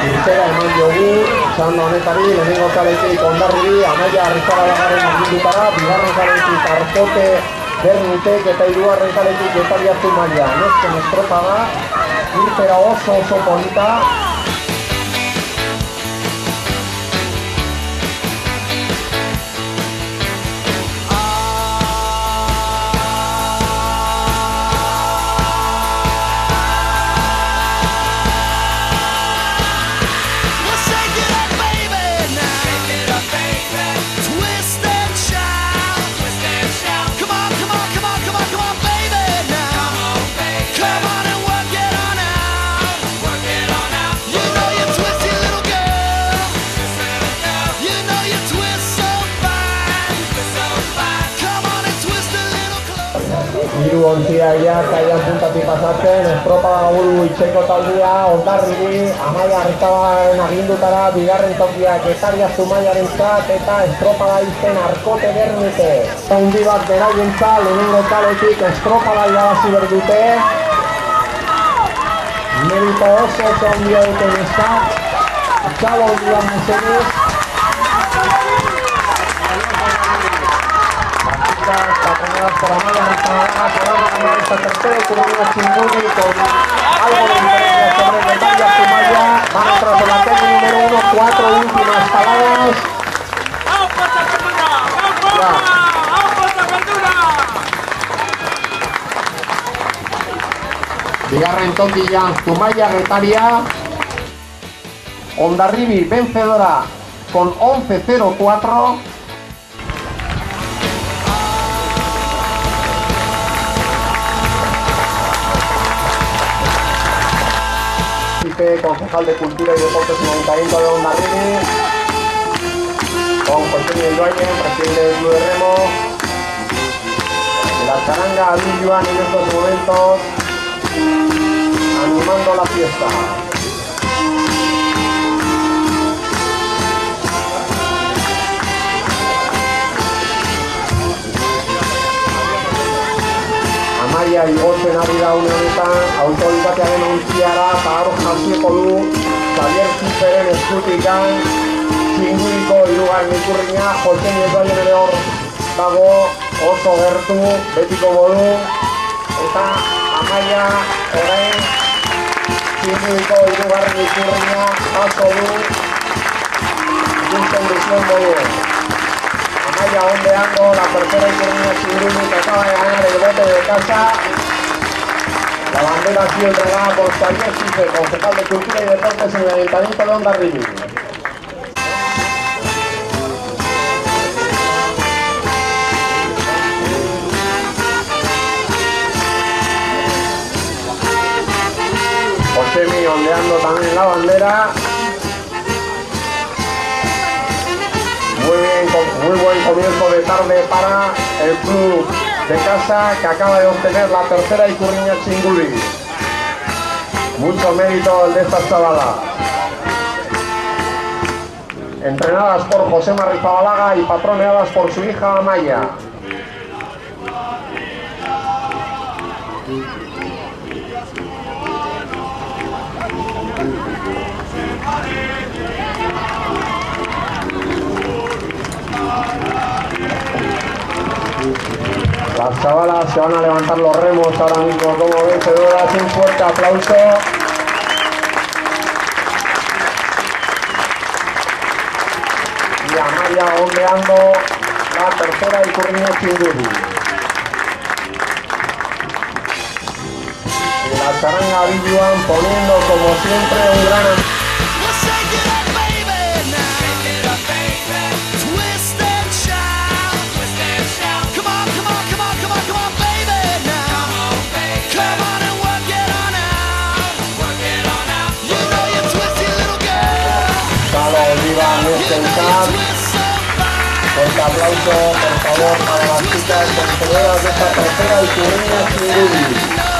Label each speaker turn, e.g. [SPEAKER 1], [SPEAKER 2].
[SPEAKER 1] Irtera eman diogu, txanda honetari, lehenengo kaletik Hondarribi, Amaia Arrizabalagarren agindutara, bigarren kaletik Arkote Bernitek eta hirugarren kaletik Getaria Zumaia. Nesken estropada, irtera oso polita. Hiru ontziaiak kaian puntatik pasatzen, estropada buru itxeko taldea, Hondarribi, Amaia Arrizabalagarren agindutara, bigarren tokia Getaria Zumaiarentzat eta estropada izten Arkote Bernite. Handi bat beraientzat, lehenengo kaletik estropada irabazi berdute. Merito oso handia duten ezak, txalo handian mesedez. Patronadas por Amaia Arrizabalaga, que van a ganar esta tercera y curva Chingudi con algo de diferencia sobre Getaria Zumaia. Van atrás de la tele número 1, 4 últimas paradas. Bigarren tokian Zumaia Getaria. Hondarribi vencedora con 11-0-4. Concejal de Cultura y Deportes en el Ayuntamiento de Hondarribi, con José Miguel Duañez, presidente del Club de Remo, de la charanga Luis Joan en estos momentos, animando la fiesta. Amaia igotzen ari da une honetan, autoritatearen ontziara eta hor jasieko du Xavier Ziperen eskutikan, Txingudiko hirugarren ikurrina, Jose Miguel ere hor dago, oso gertu, betiko modu, eta Amaia orain Txingudiko hirugarren ikurrina jaso du, ikusten duzuen modu. Amaia ondeando la tercera ikurrina Txingudi que acaba de ganar el bote de casa. La bandera ha sido entregada por Xavier Cife, concejal de Cultura y Deportes en el Ayuntamiento de Hondarribi. Josemi ondeando también la bandera. Muy buen comienzo de tarde para el club de casa que acaba de obtener la tercera ikurrina Txingudi. Mucho mérito el de estas chavalas. Entrenadas por José Arrizabalaga y patroneadas por su hija Amaia. Las chavalas se van a levantar los remos ahora mismo como vencedoras. Un fuerte aplauso. Y Amaia ondeando la tercera ikurrina Txingudi. Y la charanga Luis Joan poniendo como siempre un gran... Fuerte aplauso, por favor, para las chicas vencedoras de esta tercera ikurrina Txingudi.